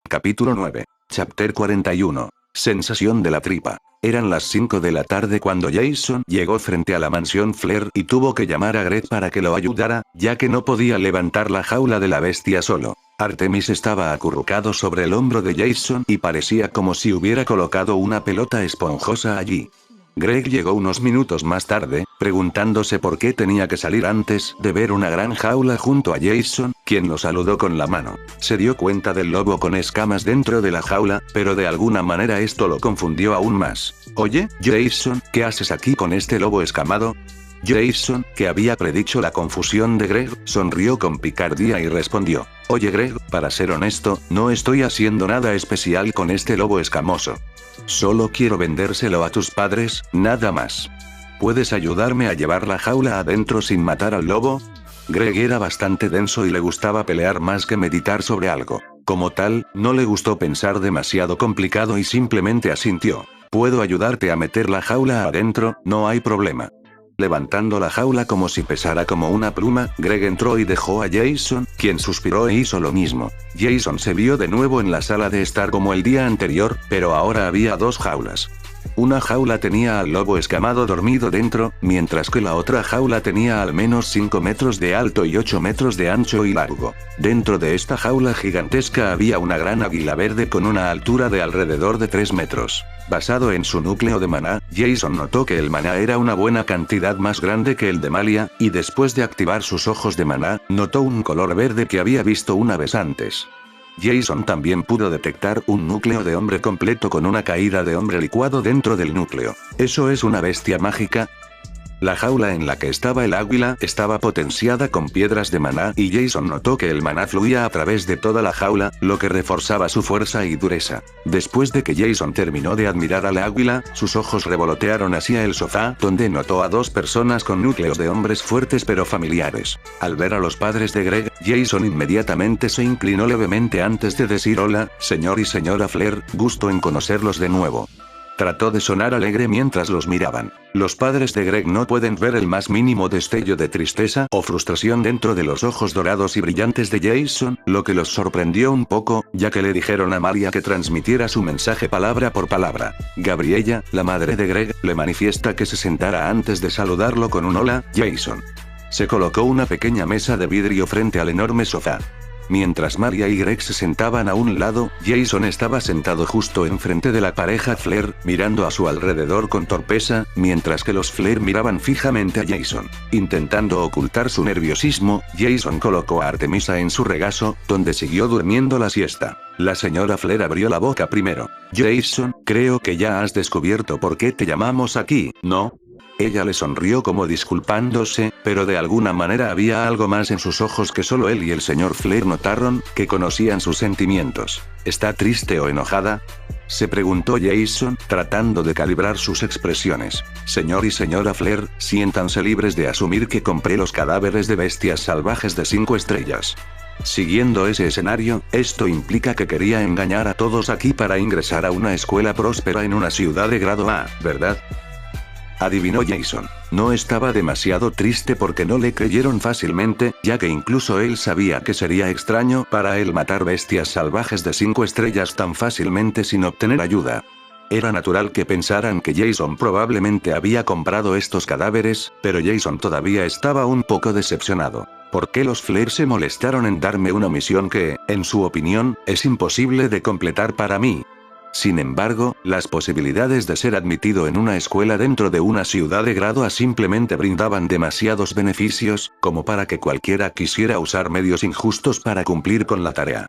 Capítulo 9. Chapter 41. Sensación de la tripa. Eran las 5 de la tarde cuando Jason llegó frente a la mansión Flair y tuvo que llamar a Greg para que lo ayudara, ya que no podía levantar la jaula de la bestia solo. Artemis estaba acurrucado sobre el hombro de Jason y parecía como si hubiera colocado una pelota esponjosa allí. Greg llegó unos minutos más tarde, preguntándose por qué tenía que salir antes de ver una gran jaula junto a Jason, quien lo saludó con la mano. Se dio cuenta del lobo con escamas dentro de la jaula, pero de alguna manera esto lo confundió aún más. Oye, Jason, ¿qué haces aquí con este lobo escamado? Jason, que había predicho la confusión de Greg, sonrió con picardía y respondió: Oye Greg, para ser honesto, no estoy haciendo nada especial con este lobo escamoso. Solo quiero vendérselo a tus padres, nada más. ¿Puedes ayudarme a llevar la jaula adentro sin matar al lobo? Greg era bastante denso y le gustaba pelear más que meditar sobre algo. Como tal, no le gustó pensar demasiado complicado y simplemente asintió. Puedo ayudarte a meter la jaula adentro, no hay problema. Levantando la jaula como si pesara como una pluma, Greg entró y dejó a Jason, quien suspiró e hizo lo mismo. Jason se vio de nuevo en la sala de estar como el día anterior, pero ahora había dos jaulas. Una jaula tenía al lobo escamado dormido dentro, mientras que la otra jaula tenía al menos 5 metros de alto y 8 metros de ancho y largo. Dentro de esta jaula gigantesca había una gran águila verde con una altura de alrededor de 3 metros. Basado en su núcleo de maná, Jason notó que el maná era una buena cantidad más grande que el de Malia, y después de activar sus ojos de maná, notó un color verde que había visto una vez antes. Jason también pudo detectar un núcleo de hombre completo con una caída de hombre licuado dentro del núcleo. ¿Eso es una bestia mágica? La jaula en la que estaba el águila estaba potenciada con piedras de maná y Jason notó que el maná fluía a través de toda la jaula, lo que reforzaba su fuerza y dureza. Después de que Jason terminó de admirar al águila, sus ojos revolotearon hacia el sofá, donde notó a dos personas con núcleos de hombres fuertes pero familiares. Al ver a los padres de Greg, Jason inmediatamente se inclinó levemente antes de decir hola, señor y señora Flair, gusto en conocerlos de nuevo. Trató de sonar alegre mientras los miraban. Los padres de Greg no pueden ver el más mínimo destello de tristeza o frustración dentro de los ojos dorados y brillantes de Jason, lo que los sorprendió un poco, ya que le dijeron a Malia que transmitiera su mensaje palabra por palabra. Gabriella, la madre de Greg, le manifiesta que se sentara antes de saludarlo con un hola, Jason. Se colocó una pequeña mesa de vidrio frente al enorme sofá. Mientras Malia y Greg se sentaban a un lado, Jason estaba sentado justo enfrente de la pareja Flair, mirando a su alrededor con torpeza, mientras que los Flair miraban fijamente a Jason. Intentando ocultar su nerviosismo, Jason colocó a Artemisa en su regazo, donde siguió durmiendo la siesta. La señora Flair abrió la boca primero. Jason, creo que ya has descubierto por qué te llamamos aquí, ¿no? Ella le sonrió como disculpándose, pero de alguna manera había algo más en sus ojos que solo él y el señor Flair notaron, que conocían sus sentimientos. ¿Está triste o enojada? Se preguntó Jason, tratando de calibrar sus expresiones. Señor y señora Flair, siéntanse libres de asumir que compré los cadáveres de bestias salvajes de 5 estrellas. Siguiendo ese escenario, esto implica que quería engañar a todos aquí para ingresar a una escuela próspera en una ciudad de grado A, ¿verdad? Adivinó Jason. No estaba demasiado triste porque no le creyeron fácilmente, ya que incluso él sabía que sería extraño para él matar bestias salvajes de 5 estrellas tan fácilmente sin obtener ayuda. Era natural que pensaran que Jason probablemente había comprado estos cadáveres, pero Jason todavía estaba un poco decepcionado. ¿Por qué los Flair se molestaron en darme una misión que, en su opinión, es imposible de completar para mí? Sin embargo, las posibilidades de ser admitido en una escuela dentro de una ciudad de grado A simplemente brindaban demasiados beneficios, como para que cualquiera quisiera usar medios injustos para cumplir con la tarea.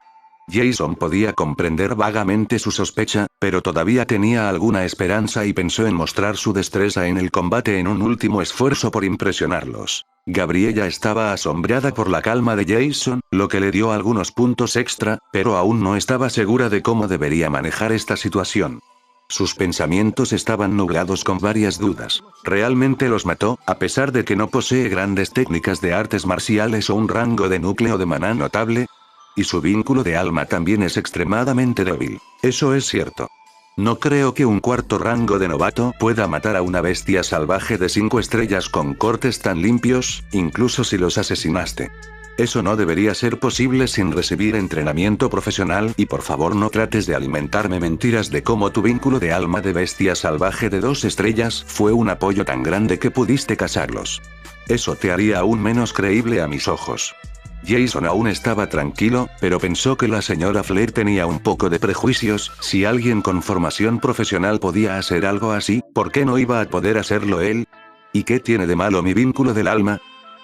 Jason podía comprender vagamente su sospecha, pero todavía tenía alguna esperanza y pensó en mostrar su destreza en el combate en un último esfuerzo por impresionarlos. Gabriella estaba asombrada por la calma de Jason, lo que le dio algunos puntos extra, pero aún no estaba segura de cómo debería manejar esta situación. Sus pensamientos estaban nublados con varias dudas. ¿Realmente los mató, a pesar de que no posee grandes técnicas de artes marciales o un rango de núcleo de maná notable? Y su vínculo de alma también es extremadamente débil. Eso es cierto. No creo que un cuarto rango de novato pueda matar a una bestia salvaje de 5 estrellas con cortes tan limpios, incluso si los asesinaste. Eso no debería ser posible sin recibir entrenamiento profesional y por favor no trates de alimentarme mentiras de cómo tu vínculo de alma de bestia salvaje de 2 estrellas fue un apoyo tan grande que pudiste casarlos. Eso te haría aún menos creíble a mis ojos. Jason aún estaba tranquilo, pero pensó que la señora Flair tenía un poco de prejuicios. Si alguien con formación profesional podía hacer algo así, ¿por qué no iba a poder hacerlo él? ¿Y qué tiene de malo mi vínculo del alma?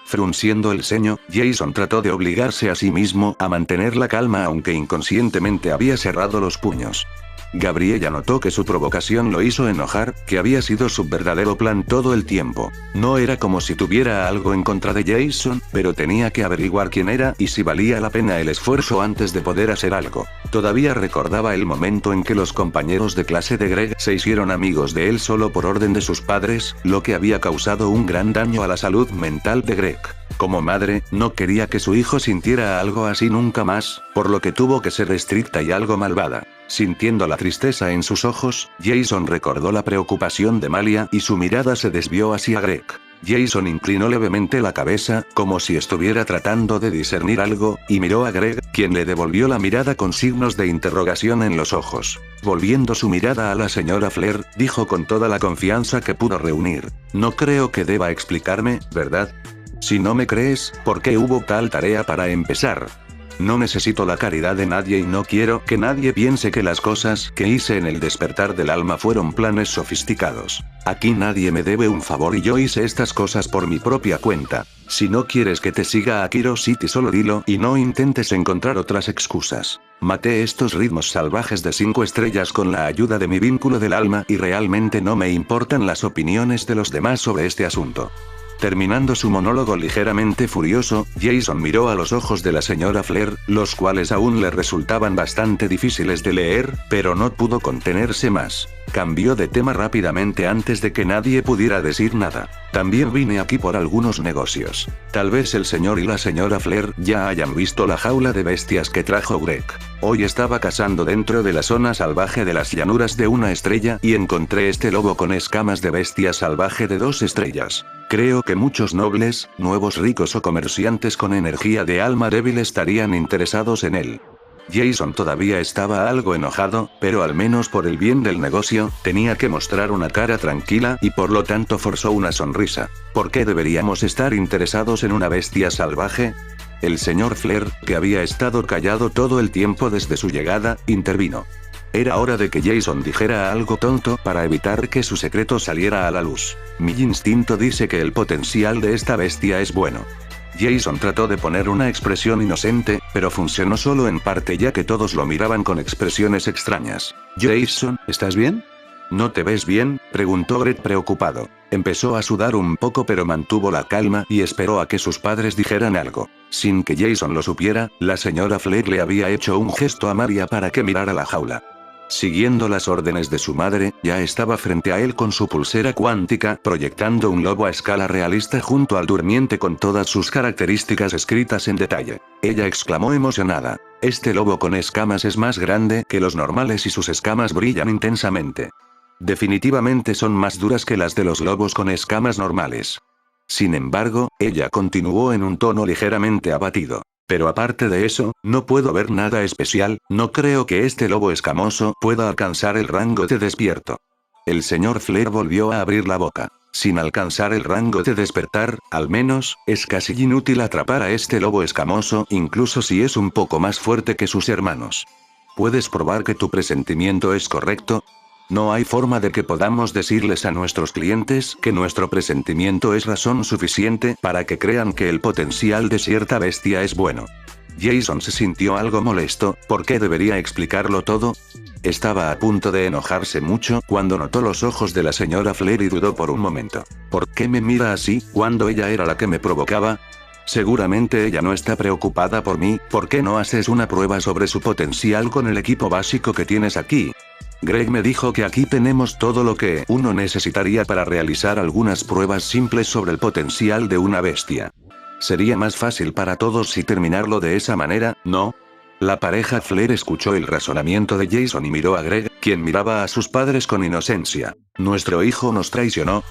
Frunciendo el ceño, Jason trató de obligarse a sí mismo a mantener la calma aunque inconscientemente había cerrado los puños. Gabriella notó que su provocación lo hizo enojar, que había sido su verdadero plan todo el tiempo. No era como si tuviera algo en contra de Jason, pero tenía que averiguar quién era y si valía la pena el esfuerzo antes de poder hacer algo. Todavía recordaba el momento en que los compañeros de clase de Greg se hicieron amigos de él solo por orden de sus padres, lo que había causado un gran daño a la salud mental de Greg. Como madre, no quería que su hijo sintiera algo así nunca más, por lo que tuvo que ser estricta y algo malvada. Sintiendo la tristeza en sus ojos, Jason recordó la preocupación de Malia y su mirada se desvió hacia Greg. Jason inclinó levemente la cabeza, como si estuviera tratando de discernir algo, y miró a Greg, quien le devolvió la mirada con signos de interrogación en los ojos. Volviendo su mirada a la señora Flair, dijo con toda la confianza que pudo reunir: "No creo que deba explicarme, ¿verdad? Si no me crees, ¿por qué hubo tal tarea para empezar? No necesito la caridad de nadie y no quiero que nadie piense que las cosas que hice en el despertar del alma fueron planes sofisticados. Aquí nadie me debe un favor y yo hice estas cosas por mi propia cuenta. Si no quieres que te siga a Kiro City solo dilo y no intentes encontrar otras excusas. Maté estos ritmos salvajes de 5 estrellas con la ayuda de mi vínculo del alma y realmente no me importan las opiniones de los demás sobre este asunto". Terminando su monólogo ligeramente furioso, Jason miró a los ojos de la señora Flair, los cuales aún le resultaban bastante difíciles de leer, pero no pudo contenerse más. Cambió de tema rápidamente antes de que nadie pudiera decir nada. "También vine aquí por algunos negocios. Tal vez el señor y la señora Flair ya hayan visto la jaula de bestias que trajo Greg. Hoy estaba cazando dentro de la zona salvaje de las llanuras de 1 estrella y encontré este lobo con escamas de bestia salvaje de 2 estrellas. Creo que muchos nobles, nuevos ricos o comerciantes con energía de alma débil estarían interesados en él". Jason todavía estaba algo enojado, pero al menos por el bien del negocio, tenía que mostrar una cara tranquila y por lo tanto forzó una sonrisa. ¿Por qué deberíamos estar interesados en una bestia salvaje? El señor Flair, que había estado callado todo el tiempo desde su llegada, intervino. Era hora de que Jason dijera algo tonto para evitar que su secreto saliera a la luz. "Mi instinto dice que el potencial de esta bestia es bueno". Jason trató de poner una expresión inocente, pero funcionó solo en parte ya que todos lo miraban con expresiones extrañas. "Jason, ¿estás bien? ¿No te ves bien?", preguntó Greg preocupado. Empezó a sudar un poco pero mantuvo la calma y esperó a que sus padres dijeran algo. Sin que Jason lo supiera, la señora Flair le había hecho un gesto a Maria para que mirara la jaula. Siguiendo las órdenes de su madre, ya estaba frente a él con su pulsera cuántica, proyectando un lobo a escala realista junto al durmiente con todas sus características escritas en detalle. Ella exclamó emocionada: "Este lobo con escamas es más grande que los normales y sus escamas brillan intensamente. Definitivamente son más duras que las de los lobos con escamas normales". Sin embargo, ella continuó en un tono ligeramente abatido: "Pero aparte de eso, no puedo ver nada especial, no creo que este lobo escamoso pueda alcanzar el rango de despierto". El señor Flair volvió a abrir la boca. "Sin alcanzar el rango de despertar, al menos, es casi inútil atrapar a este lobo escamoso, incluso si es un poco más fuerte que sus hermanos. ¿Puedes probar que tu presentimiento es correcto? No hay forma de que podamos decirles a nuestros clientes que nuestro presentimiento es razón suficiente para que crean que el potencial de cierta bestia es bueno". Jason se sintió algo molesto. ¿Por qué debería explicarlo todo? Estaba a punto de enojarse mucho cuando notó los ojos de la señora Flair y dudó por un momento. ¿Por qué me mira así, cuando ella era la que me provocaba? Seguramente ella no está preocupada por mí. ¿Por qué no haces una prueba sobre su potencial con el equipo básico que tienes aquí? Greg me dijo que aquí tenemos todo lo que uno necesitaría para realizar algunas pruebas simples sobre el potencial de una bestia. Sería más fácil para todos si terminarlo de esa manera, ¿no? La pareja Flair escuchó el razonamiento de Jason y miró a Greg, quien miraba a sus padres con inocencia. ¿Nuestro hijo nos traicionó?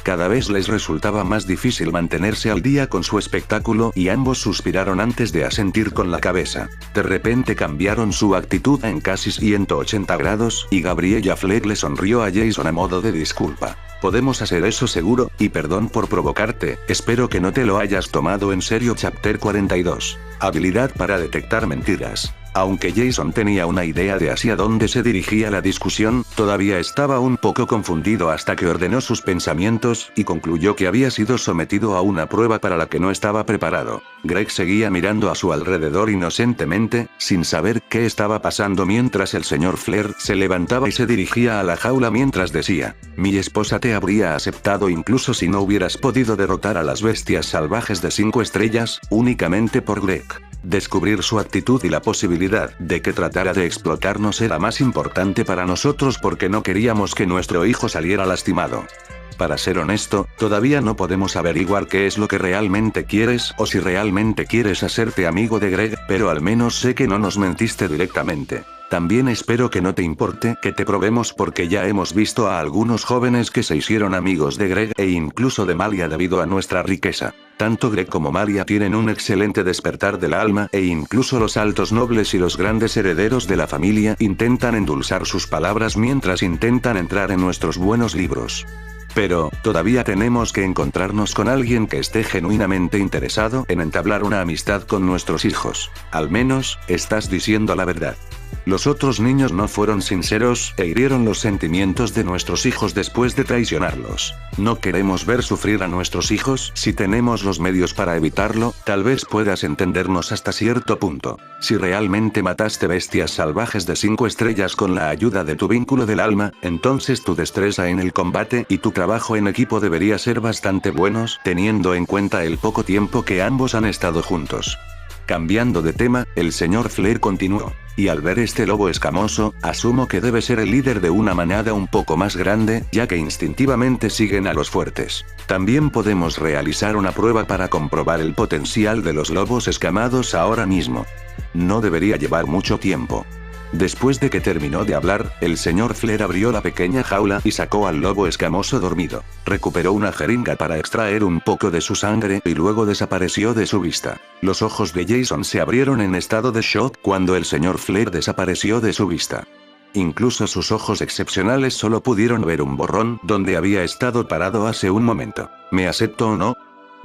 Cada vez les resultaba más difícil mantenerse al día con su espectáculo y ambos suspiraron antes de asentir con la cabeza. De repente cambiaron su actitud en casi 180 grados y Gabriella Fleck le sonrió a Jason a modo de disculpa. Podemos hacer eso seguro, y perdón por provocarte, espero que no te lo hayas tomado en serio. Chapter 42. Habilidad para detectar mentiras. Aunque Jason tenía una idea de hacia dónde se dirigía la discusión, todavía estaba un poco confundido hasta que ordenó sus pensamientos y concluyó que había sido sometido a una prueba para la que no estaba preparado. Greg seguía mirando a su alrededor inocentemente, sin saber qué estaba pasando mientras el señor Flair se levantaba y se dirigía a la jaula mientras decía: mi esposa te habría aceptado incluso si no hubieras podido derrotar a las bestias salvajes de 5 estrellas, únicamente por Greg. Descubrir su actitud y la posibilidad de que tratara de explotarnos era más importante para nosotros porque no queríamos que nuestro hijo saliera lastimado. Para ser honesto, todavía no podemos averiguar qué es lo que realmente quieres o si realmente quieres hacerte amigo de Greg, pero al menos sé que no nos mentiste directamente. También espero que no te importe que te probemos porque ya hemos visto a algunos jóvenes que se hicieron amigos de Greg e incluso de Malia debido a nuestra riqueza. Tanto Greg como Malia tienen un excelente despertar del alma e incluso los altos nobles y los grandes herederos de la familia intentan endulzar sus palabras mientras intentan entrar en nuestros buenos libros. Pero, todavía tenemos que encontrarnos con alguien que esté genuinamente interesado en entablar una amistad con nuestros hijos. Al menos, estás diciendo la verdad. Los otros niños no fueron sinceros e hirieron los sentimientos de nuestros hijos después de traicionarlos. No queremos ver sufrir a nuestros hijos. Si tenemos los medios para evitarlo, tal vez puedas entendernos hasta cierto punto. Si realmente mataste bestias salvajes de 5 estrellas con la ayuda de tu vínculo del alma, entonces tu destreza en el combate y tu trabajo en equipo debería ser bastante buenos, teniendo en cuenta el poco tiempo que ambos han estado juntos. Cambiando de tema, el señor Flair continuó. Y al ver este lobo escamoso, asumo que debe ser el líder de una manada un poco más grande, ya que instintivamente siguen a los fuertes. También podemos realizar una prueba para comprobar el potencial de los lobos escamados ahora mismo. No debería llevar mucho tiempo. Después de que terminó de hablar, el señor Flair abrió la pequeña jaula y sacó al lobo escamoso dormido. Recuperó una jeringa para extraer un poco de su sangre y luego desapareció de su vista. Los ojos de Jason se abrieron en estado de shock cuando el señor Flair desapareció de su vista. Incluso sus ojos excepcionales solo pudieron ver un borrón donde había estado parado hace un momento. ¿Me acepto o no?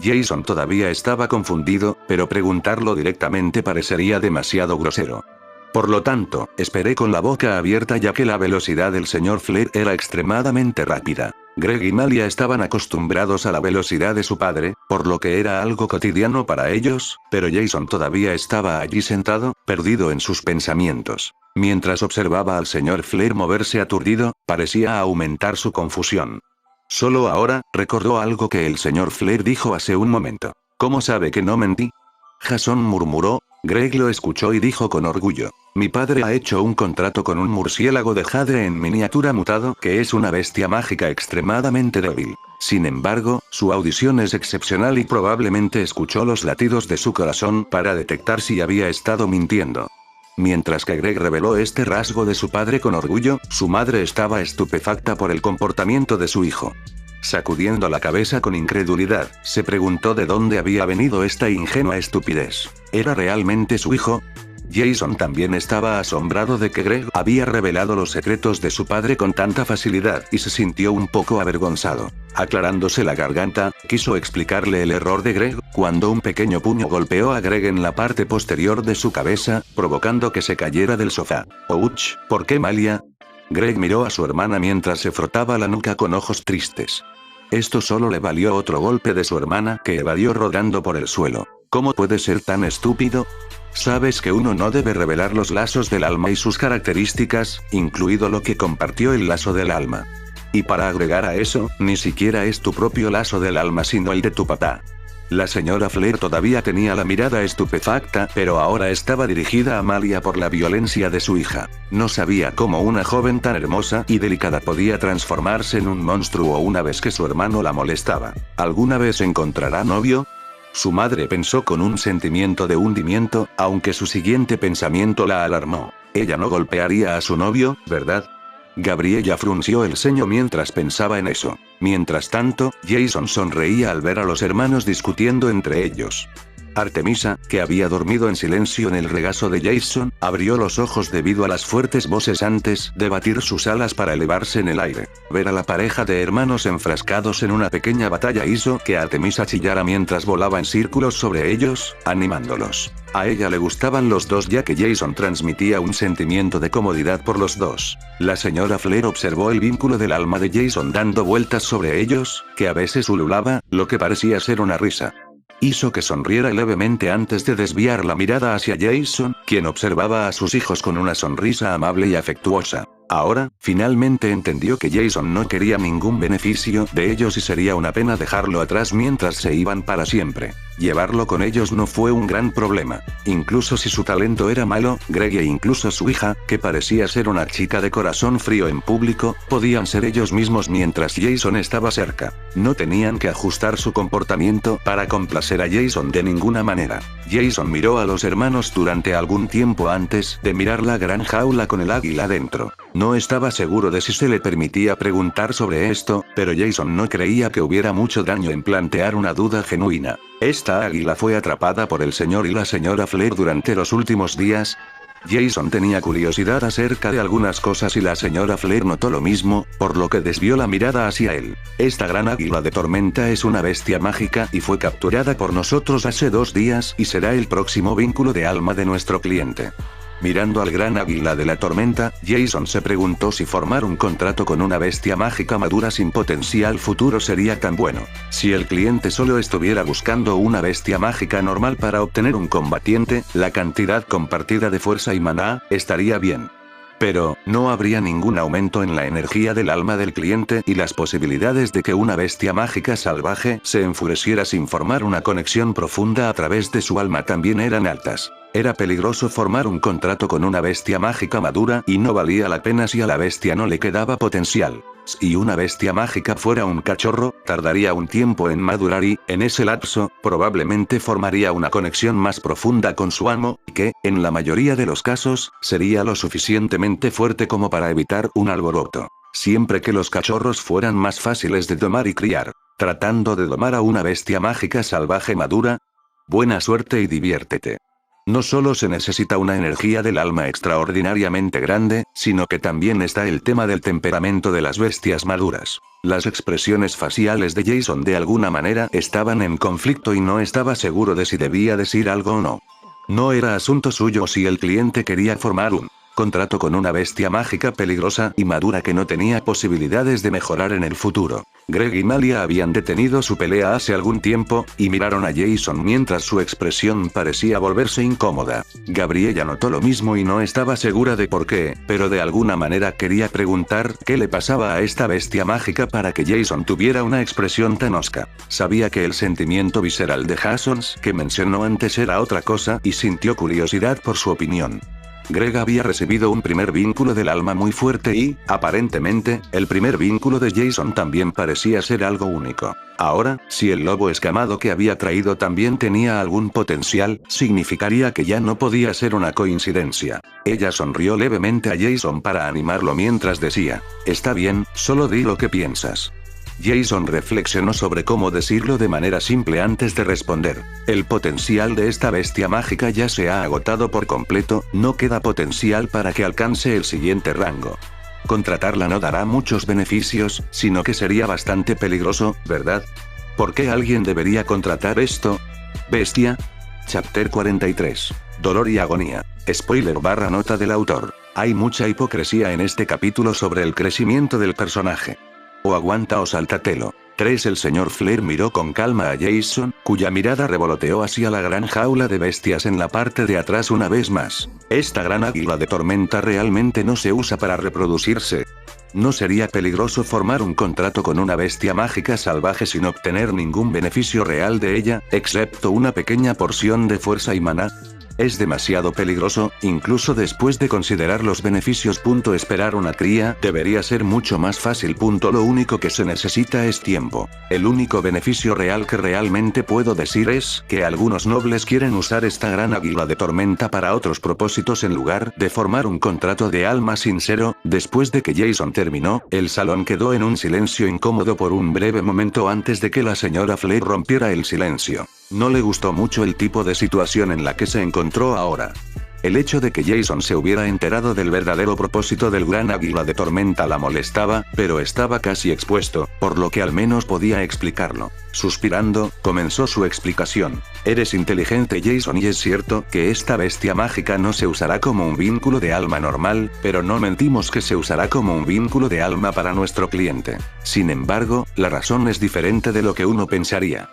Jason todavía estaba confundido, pero preguntarlo directamente parecería demasiado grosero. Por lo tanto, esperé con la boca abierta ya que la velocidad del señor Flair era extremadamente rápida. Greg y Malia estaban acostumbrados a la velocidad de su padre, por lo que era algo cotidiano para ellos, pero Jason todavía estaba allí sentado, perdido en sus pensamientos. Mientras observaba al señor Flair moverse aturdido, parecía aumentar su confusión. Solo ahora, recordó algo que el señor Flair dijo hace un momento. ¿Cómo sabe que no mentí? Jason murmuró. Greg lo escuchó y dijo con orgullo: mi padre ha hecho un contrato con un murciélago de jade en miniatura mutado que es una bestia mágica extremadamente débil. Sin embargo, su audición es excepcional y probablemente escuchó los latidos de su corazón para detectar si había estado mintiendo. Mientras que Greg reveló este rasgo de su padre con orgullo, su madre estaba estupefacta por el comportamiento de su hijo. Sacudiendo la cabeza con incredulidad, se preguntó de dónde había venido esta ingenua estupidez. ¿Era realmente su hijo? Jason también estaba asombrado de que Greg había revelado los secretos de su padre con tanta facilidad y se sintió un poco avergonzado. Aclarándose la garganta, quiso explicarle el error de Greg, cuando un pequeño puño golpeó a Greg en la parte posterior de su cabeza, provocando que se cayera del sofá. «Ouch, ¿por qué Malia?» Greg miró a su hermana mientras se frotaba la nuca con ojos tristes. Esto solo le valió otro golpe de su hermana que evadió rodando por el suelo. ¿Cómo puede ser tan estúpido? Sabes que uno no debe revelar los lazos del alma y sus características, incluido lo que compartió el lazo del alma. Y para agregar a eso, ni siquiera es tu propio lazo del alma sino el de tu papá. La señora Flair todavía tenía la mirada estupefacta, pero ahora estaba dirigida a Malia por la violencia de su hija. No sabía cómo una joven tan hermosa y delicada podía transformarse en un monstruo una vez que su hermano la molestaba. ¿Alguna vez encontrará novio? Su madre pensó con un sentimiento de hundimiento, aunque su siguiente pensamiento la alarmó. Ella no golpearía a su novio, ¿verdad? Gabriella frunció el ceño mientras pensaba en eso. Mientras tanto, Jason sonreía al ver a los hermanos discutiendo entre ellos. Artemisa, que había dormido en silencio en el regazo de Jason, abrió los ojos debido a las fuertes voces antes de batir sus alas para elevarse en el aire. Ver a la pareja de hermanos enfrascados en una pequeña batalla hizo que Artemisa chillara mientras volaba en círculos sobre ellos, animándolos. A ella le gustaban los dos ya que Jason transmitía un sentimiento de comodidad por los dos. La señora Flair observó el vínculo del alma de Jason dando vueltas sobre ellos, que a veces ululaba, lo que parecía ser una risa. Hizo que sonriera levemente antes de desviar la mirada hacia Jason, quien observaba a sus hijos con una sonrisa amable y afectuosa. Ahora, finalmente entendió que Jason no quería ningún beneficio de ellos y sería una pena dejarlo atrás mientras se iban para siempre. Llevarlo con ellos no fue un gran problema. Incluso si su talento era malo, Greg e incluso su hija, que parecía ser una chica de corazón frío en público, podían ser ellos mismos mientras Jason estaba cerca. No tenían que ajustar su comportamiento para complacer a Jason de ninguna manera. Jason miró a los hermanos durante algún tiempo antes de mirar la gran jaula con el águila dentro. No estaba seguro de si se le permitía preguntar sobre esto, pero Jason no creía que hubiera mucho daño en plantear una duda genuina. ¿Esta águila fue atrapada por el señor y la señora Flair durante los últimos días? Jason tenía curiosidad acerca de algunas cosas y la señora Flair notó lo mismo, por lo que desvió la mirada hacia él. Esta gran águila de tormenta es una bestia mágica y fue capturada por nosotros hace 2 días y será el próximo vínculo de alma de nuestro cliente. Mirando al gran águila de la tormenta, Jason se preguntó si formar un contrato con una bestia mágica madura sin potencial futuro sería tan bueno. Si el cliente solo estuviera buscando una bestia mágica normal para obtener un combatiente, la cantidad compartida de fuerza y maná estaría bien. Pero, no habría ningún aumento en la energía del alma del cliente y las posibilidades de que una bestia mágica salvaje se enfureciera sin formar una conexión profunda a través de su alma también eran altas. Era peligroso formar un contrato con una bestia mágica madura y no valía la pena si a la bestia no le quedaba potencial. Si una bestia mágica fuera un cachorro, tardaría un tiempo en madurar y, en ese lapso, probablemente formaría una conexión más profunda con su amo, que, en la mayoría de los casos, sería lo suficientemente fuerte como para evitar un alboroto. Siempre que los cachorros fueran más fáciles de domar y criar. Tratando de domar a una bestia mágica salvaje madura. Buena suerte y diviértete. No solo se necesita una energía del alma extraordinariamente grande, sino que también está el tema del temperamento de las bestias maduras. Las expresiones faciales de Jason de alguna manera estaban en conflicto y no estaba seguro de si debía decir algo o no. No era asunto suyo si el cliente quería formar un contrato con una bestia mágica peligrosa y madura que no tenía posibilidades de mejorar en el futuro. Greg y Malia habían detenido su pelea hace algún tiempo, y miraron a Jason mientras su expresión parecía volverse incómoda. Gabriella notó lo mismo y no estaba segura de por qué, pero de alguna manera quería preguntar qué le pasaba a esta bestia mágica para que Jason tuviera una expresión tan hosca. Sabía que el sentimiento visceral de Jason que mencionó antes era otra cosa y sintió curiosidad por su opinión. Greg había recibido un primer vínculo del alma muy fuerte y, aparentemente, el primer vínculo de Jason también parecía ser algo único. Ahora, si el lobo escamado que había traído también tenía algún potencial, significaría que ya no podía ser una coincidencia. Ella sonrió levemente a Jason para animarlo mientras decía, «Está bien, solo di lo que piensas». Jason reflexionó sobre cómo decirlo de manera simple antes de responder. El potencial de esta bestia mágica ya se ha agotado por completo, no queda potencial para que alcance el siguiente rango. Contratarla no dará muchos beneficios, sino que sería bastante peligroso, ¿verdad? ¿Por qué alguien debería contratar esto? ¿Bestia? Chapter 43. Dolor y agonía. Spoiler / nota del autor. Hay mucha hipocresía en este capítulo sobre el crecimiento del personaje. O aguanta o sáltatelo. 3. El señor Flair miró con calma a Jason, cuya mirada revoloteó hacia la gran jaula de bestias en la parte de atrás una vez más. Esta gran águila de tormenta realmente no se usa para reproducirse. ¿No sería peligroso formar un contrato con una bestia mágica salvaje sin obtener ningún beneficio real de ella, excepto una pequeña porción de fuerza y maná? Es demasiado peligroso, incluso después de considerar los beneficios. Esperar una cría debería ser mucho más fácil. Lo único que se necesita es tiempo. El único beneficio real que realmente puedo decir es que algunos nobles quieren usar esta gran águila de tormenta para otros propósitos en lugar de formar un contrato de alma sincero. Después de que Jason terminó, el salón quedó en un silencio incómodo por un breve momento antes de que la señora Flair rompiera el silencio. No le gustó mucho el tipo de situación en la que se encontró ahora. El hecho de que Jason se hubiera enterado del verdadero propósito del gran águila de tormenta la molestaba, pero estaba casi expuesto, por lo que al menos podía explicarlo. Suspirando, comenzó su explicación. Eres inteligente, Jason, y es cierto que esta bestia mágica no se usará como un vínculo de alma normal, pero no mentimos que se usará como un vínculo de alma para nuestro cliente. Sin embargo, la razón es diferente de lo que uno pensaría.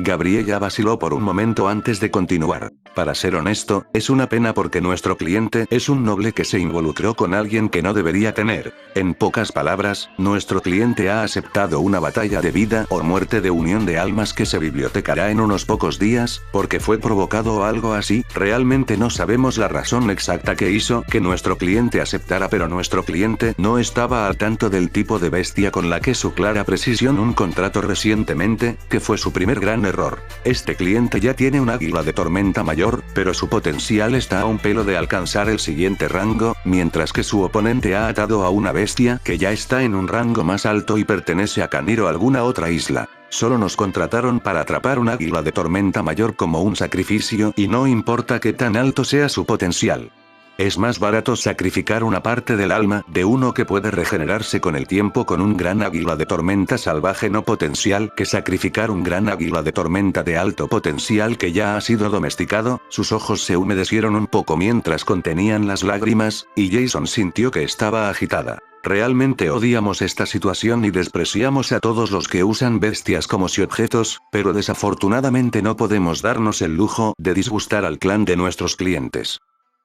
Gabriella vaciló por un momento antes de continuar. Para ser honesto, es una pena porque nuestro cliente es un noble que se involucró con alguien que no debería tener. En pocas palabras, nuestro cliente ha aceptado una batalla de vida o muerte de unión de almas que se bibliotecará en unos pocos días, porque fue provocado o algo así. Realmente no sabemos la razón exacta que hizo que nuestro cliente aceptara, pero nuestro cliente no estaba al tanto del tipo de bestia con la que su clara precisión un contrato recientemente, que fue su primer gran error. Este cliente ya tiene un águila de tormenta mayor, pero su potencial está a un pelo de alcanzar el siguiente rango, mientras que su oponente ha atado a una bestia que ya está en un rango más alto y pertenece a Canir o alguna otra isla. Solo nos contrataron para atrapar un águila de tormenta mayor como un sacrificio y no importa qué tan alto sea su potencial. Es más barato sacrificar una parte del alma de uno que puede regenerarse con el tiempo con un gran águila de tormenta salvaje no potencial que sacrificar un gran águila de tormenta de alto potencial que ya ha sido domesticado. Sus ojos se humedecieron un poco mientras contenían las lágrimas, y Jason sintió que estaba agitada. Realmente odiamos esta situación y despreciamos a todos los que usan bestias como si objetos, pero desafortunadamente no podemos darnos el lujo de disgustar al clan de nuestros clientes.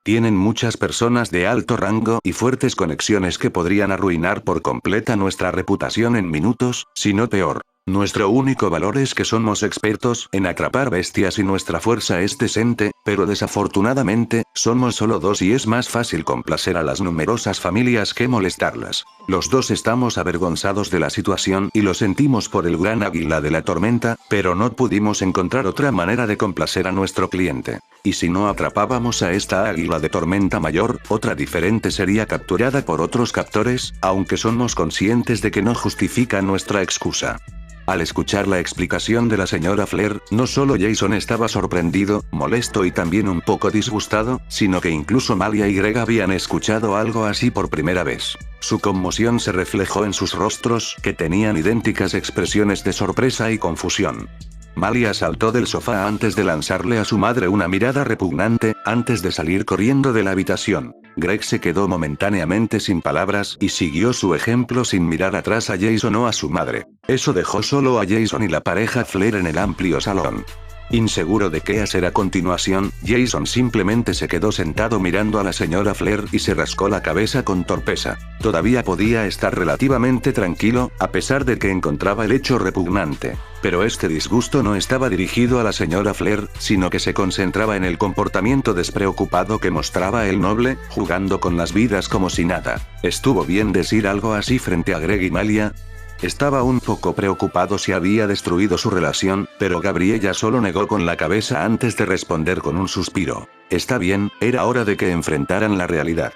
Tienen muchas personas de alto rango y fuertes conexiones que podrían arruinar por completa nuestra reputación en minutos, si no peor. Nuestro único valor es que somos expertos en atrapar bestias y nuestra fuerza es decente, pero desafortunadamente, somos solo dos y es más fácil complacer a las numerosas familias que molestarlas. Los dos estamos avergonzados de la situación y lo sentimos por el gran águila de la tormenta, pero no pudimos encontrar otra manera de complacer a nuestro cliente. Y si no atrapábamos a esta águila de tormenta mayor, otra diferente sería capturada por otros captores, aunque somos conscientes de que no justifica nuestra excusa. Al escuchar la explicación de la señora Flair, no solo Jason estaba sorprendido, molesto y también un poco disgustado, sino que incluso Malia y Greg habían escuchado algo así por primera vez. Su conmoción se reflejó en sus rostros, que tenían idénticas expresiones de sorpresa y confusión. Malia saltó del sofá antes de lanzarle a su madre una mirada repugnante, antes de salir corriendo de la habitación. Greg se quedó momentáneamente sin palabras y siguió su ejemplo sin mirar atrás a Jason o a su madre. Eso dejó solo a Jason y la pareja Flair en el amplio salón. Inseguro de qué hacer a continuación, Jason simplemente se quedó sentado mirando a la señora Flair y se rascó la cabeza con torpeza. Todavía podía estar relativamente tranquilo, a pesar de que encontraba el hecho repugnante. Pero este disgusto no estaba dirigido a la señora Flair, sino que se concentraba en el comportamiento despreocupado que mostraba el noble, jugando con las vidas como si nada. ¿Estuvo bien decir algo así frente a Greg y Malia? Estaba un poco preocupado si había destruido su relación, pero Gabriella solo negó con la cabeza antes de responder con un suspiro. Está bien, era hora de que enfrentaran la realidad.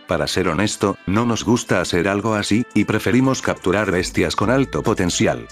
Para ser honesto, no nos gusta hacer algo así, y preferimos capturar bestias con alto potencial.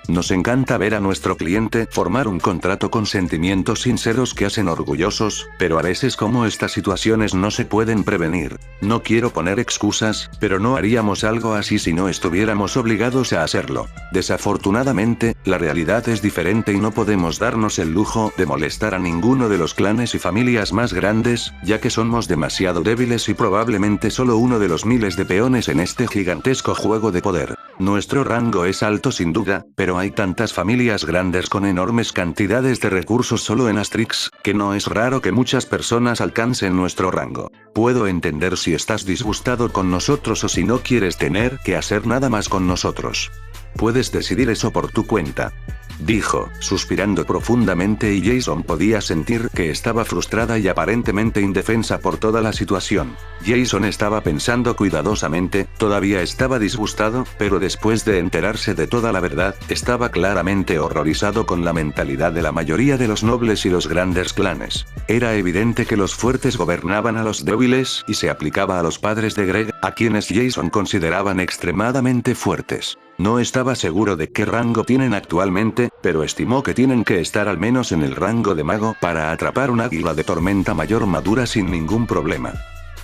Nos encanta ver a nuestro cliente formar un contrato con sentimientos sinceros que hacen orgullosos, pero a veces como estas situaciones no se pueden prevenir. No quiero poner excusas, pero no haríamos algo así si no estuviéramos obligados a hacerlo. Desafortunadamente, la realidad es diferente y no podemos darnos el lujo de molestar a ninguno de los clanes y familias más grandes, ya que somos demasiado débiles y probablemente solo uno de los miles de peones en este gigantesco juego de poder. Nuestro rango es alto sin duda, pero hay tantas familias grandes con enormes cantidades de recursos solo en Asterix, que no es raro que muchas personas alcancen nuestro rango. Puedo entender si estás disgustado con nosotros o si no quieres tener que hacer nada más con nosotros. Puedes decidir eso por tu cuenta. dijo, suspirando profundamente, y Jason podía sentir que estaba frustrada y aparentemente indefensa por toda la situación. Jason estaba pensando cuidadosamente, todavía estaba disgustado, pero después de enterarse de toda la verdad, estaba claramente horrorizado con la mentalidad de la mayoría de los nobles y los grandes clanes. Era evidente que los fuertes gobernaban a los débiles y se aplicaba a los padres de Greg, a quienes Jason consideraban extremadamente fuertes. No estaba seguro de qué rango tienen actualmente, pero estimó que tienen que estar al menos en el rango de mago para atrapar un águila de tormenta mayor madura sin ningún problema.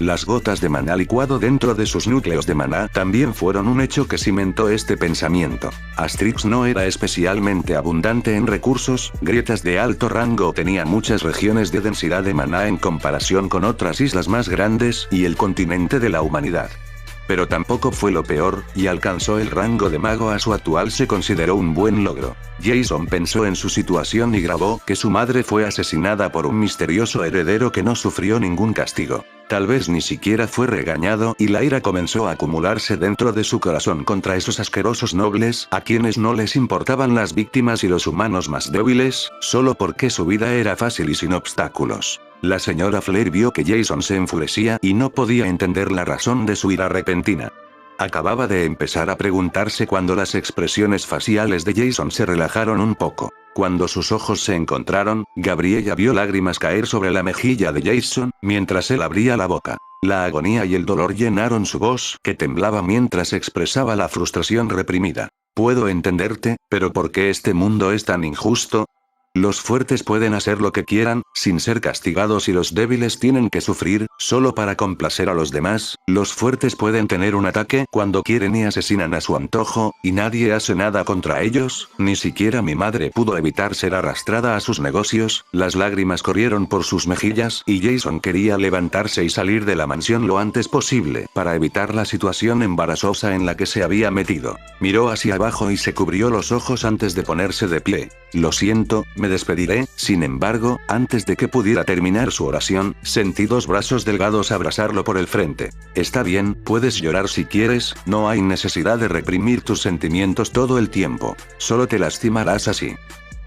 Las gotas de maná licuado dentro de sus núcleos de maná también fueron un hecho que cimentó este pensamiento. Astrix no era especialmente abundante en recursos, grietas de alto rango tenía muchas regiones de densidad de maná en comparación con otras islas más grandes y el continente de la humanidad. Pero tampoco fue lo peor, y alcanzó el rango de mago a su actual se consideró un buen logro. Jason pensó en su situación y grabó que su madre fue asesinada por un misterioso heredero que no sufrió ningún castigo. Tal vez ni siquiera fue regañado, y la ira comenzó a acumularse dentro de su corazón contra esos asquerosos nobles, a quienes no les importaban las víctimas y los humanos más débiles, solo porque su vida era fácil y sin obstáculos. La señora Flare vio que Jason se enfurecía y no podía entender la razón de su ira repentina. Acababa de empezar a preguntarse cuando las expresiones faciales de Jason se relajaron un poco. Cuando sus ojos se encontraron, Gabriella vio lágrimas caer sobre la mejilla de Jason, mientras él abría la boca. La agonía y el dolor llenaron su voz, que temblaba mientras expresaba la frustración reprimida. Puedo entenderte, pero ¿por qué este mundo es tan injusto? Los fuertes pueden hacer lo que quieran, sin ser castigados, y los débiles tienen que sufrir, solo para complacer a los demás. Los fuertes pueden tener un ataque cuando quieren y asesinan a su antojo, y nadie hace nada contra ellos, ni siquiera mi madre pudo evitar ser arrastrada a sus negocios. Las lágrimas corrieron por sus mejillas, y Jason quería levantarse y salir de la mansión lo antes posible, para evitar la situación embarazosa en la que se había metido. Miró hacia abajo y se cubrió los ojos antes de ponerse de pie. Lo siento, me despediré. Sin embargo, antes de que pudiera terminar su oración, sentí dos brazos delgados abrazarlo por el frente. Está bien, puedes llorar si quieres, no hay necesidad de reprimir tus sentimientos todo el tiempo. Solo te lastimarás así.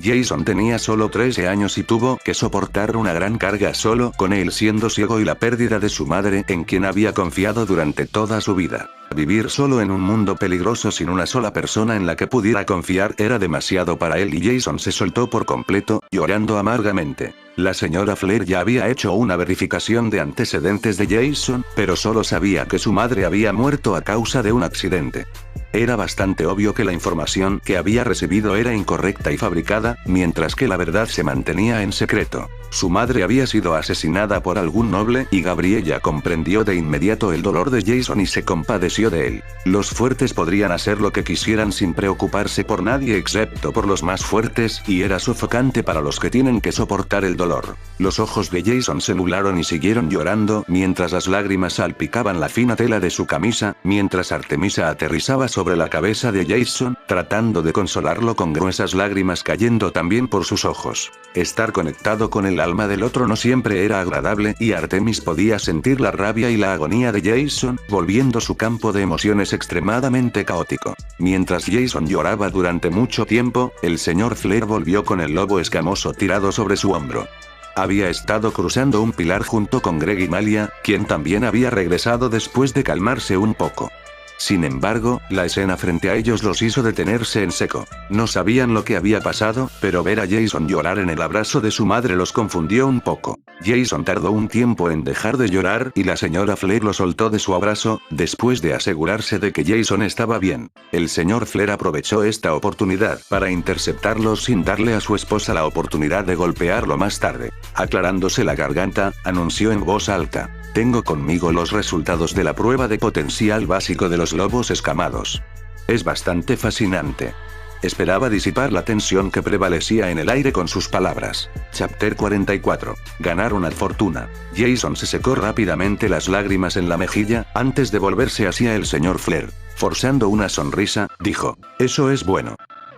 Jason tenía solo 13 años y tuvo que soportar una gran carga solo, con él siendo ciego y la pérdida de su madre, en quien había confiado durante toda su vida. Vivir solo en un mundo peligroso sin una sola persona en la que pudiera confiar era demasiado para él, y Jason se soltó por completo, llorando amargamente. La señora Flare ya había hecho una verificación de antecedentes de Jason, pero solo sabía que su madre había muerto a causa de un accidente. Era bastante obvio que la información que había recibido era incorrecta y fabricada, mientras que la verdad se mantenía en secreto. Su madre había sido asesinada por algún noble, y Gabriella comprendió de inmediato el dolor de Jason y se compadeció de él. Los fuertes podrían hacer lo que quisieran sin preocuparse por nadie excepto por los más fuertes, y era sofocante para los que tienen que soportar el dolor. Los ojos de Jason se nublaron y siguieron llorando, mientras las lágrimas salpicaban la fina tela de su camisa, mientras Artemisa aterrizaba sobre la cabeza de Jason, tratando de consolarlo con gruesas lágrimas cayendo también por sus ojos. Estar conectado con el alma del otro no siempre era agradable, y Artemis podía sentir la rabia y la agonía de Jason, volviendo su campo de emociones extremadamente caótico. Mientras Jason lloraba durante mucho tiempo, el señor Flare volvió con el lobo escamoso tirado sobre su hombro. Había estado cruzando un pilar junto con Greg y Malia, quien también había regresado después de calmarse un poco. Sin embargo, la escena frente a ellos los hizo detenerse en seco. No sabían lo que había pasado, pero ver a Jason llorar en el abrazo de su madre los confundió un poco. Jason tardó un tiempo en dejar de llorar, y la señora Flare lo soltó de su abrazo, después de asegurarse de que Jason estaba bien. El señor Flare aprovechó esta oportunidad para interceptarlos sin darle a su esposa la oportunidad de golpearlo más tarde. Aclarándose la garganta, anunció en voz alta: tengo conmigo los resultados de la prueba de potencial básico de los lobos escamados. Es bastante fascinante. Esperaba disipar la tensión que prevalecía en el aire con sus palabras. Chapter 44. Ganar una fortuna. Jason se secó rápidamente las lágrimas en la mejilla, antes de volverse hacia el señor Flare. Forzando una sonrisa, dijo: eso es bueno.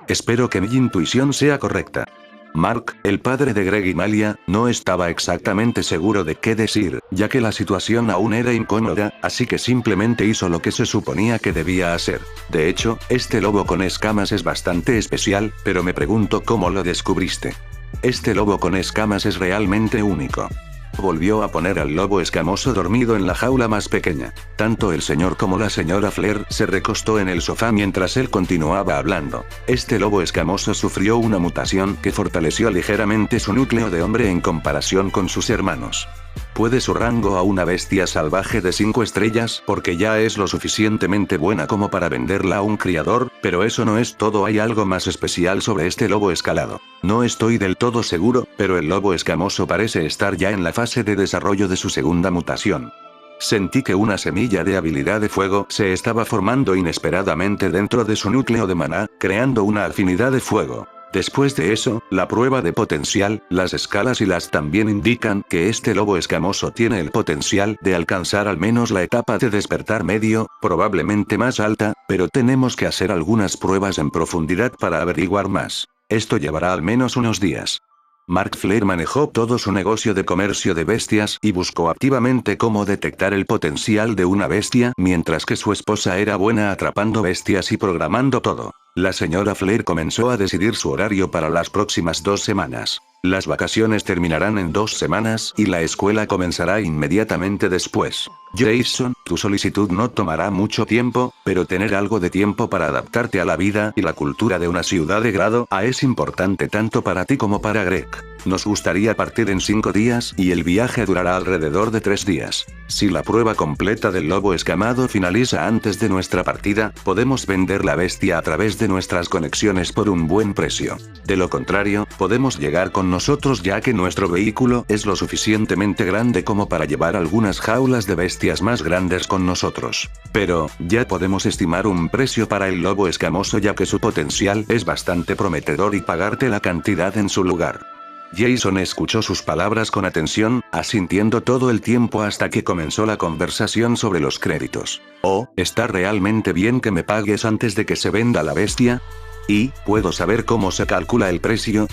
Espero que mi intuición sea correcta. Mark, el padre de Greg y Malia, no estaba exactamente seguro de qué decir, ya que la situación aún era incómoda, así que simplemente hizo lo que se suponía que debía hacer. De hecho, este lobo con escamas es bastante especial, pero me pregunto cómo lo descubriste. Este lobo con escamas es realmente único. Volvió a poner al lobo escamoso dormido en la jaula más pequeña. Tanto el señor como la señora Flair se recostó en el sofá mientras él continuaba hablando. Este lobo escamoso sufrió una mutación que fortaleció ligeramente su núcleo de hombre en comparación con sus hermanos. Puede su rango a una bestia salvaje de 5 estrellas porque ya es lo suficientemente buena como para venderla a un criador, pero eso no es todo, hay algo más especial sobre este lobo escalado. No estoy del todo seguro, pero el lobo escamoso parece estar ya en la fase de desarrollo de su segunda mutación. Sentí que una semilla de habilidad de fuego se estaba formando inesperadamente dentro de su núcleo de maná, creando una afinidad de fuego. Después de eso, la prueba de potencial, las escalas y las también indican que este lobo escamoso tiene el potencial de alcanzar al menos la etapa de despertar medio, probablemente más alta, pero tenemos que hacer algunas pruebas en profundidad para averiguar más. Esto llevará al menos unos días. Mark Flair manejó todo su negocio de comercio de bestias y buscó activamente cómo detectar el potencial de una bestia, mientras que su esposa era buena atrapando bestias y programando todo. La señora Flair comenzó a decidir su horario para las próximas 2 semanas. Las vacaciones terminarán en 2 semanas y la escuela comenzará inmediatamente después. Jason, tu solicitud no tomará mucho tiempo, pero tener algo de tiempo para adaptarte a la vida y la cultura de una ciudad de grado A es importante tanto para ti como para Greg. Nos gustaría partir en 5 días y el viaje durará alrededor de 3 días. Si la prueba completa del lobo escamado finaliza antes de nuestra partida, podemos vender la bestia a través de nuestras conexiones por un buen precio. De lo contrario, podemos llegar con nosotros ya que nuestro vehículo es lo suficientemente grande como para llevar algunas jaulas de bestias más grandes con nosotros. Pero, ya podemos estimar un precio para el lobo escamoso ya que su potencial es bastante prometedor y pagarte la cantidad en su lugar. Jason escuchó sus palabras con atención, asintiendo todo el tiempo hasta que comenzó la conversación sobre los créditos. Oh, ¿está realmente bien que me pagues antes de que se venda la bestia? ¿Y, puedo saber cómo se calcula el precio?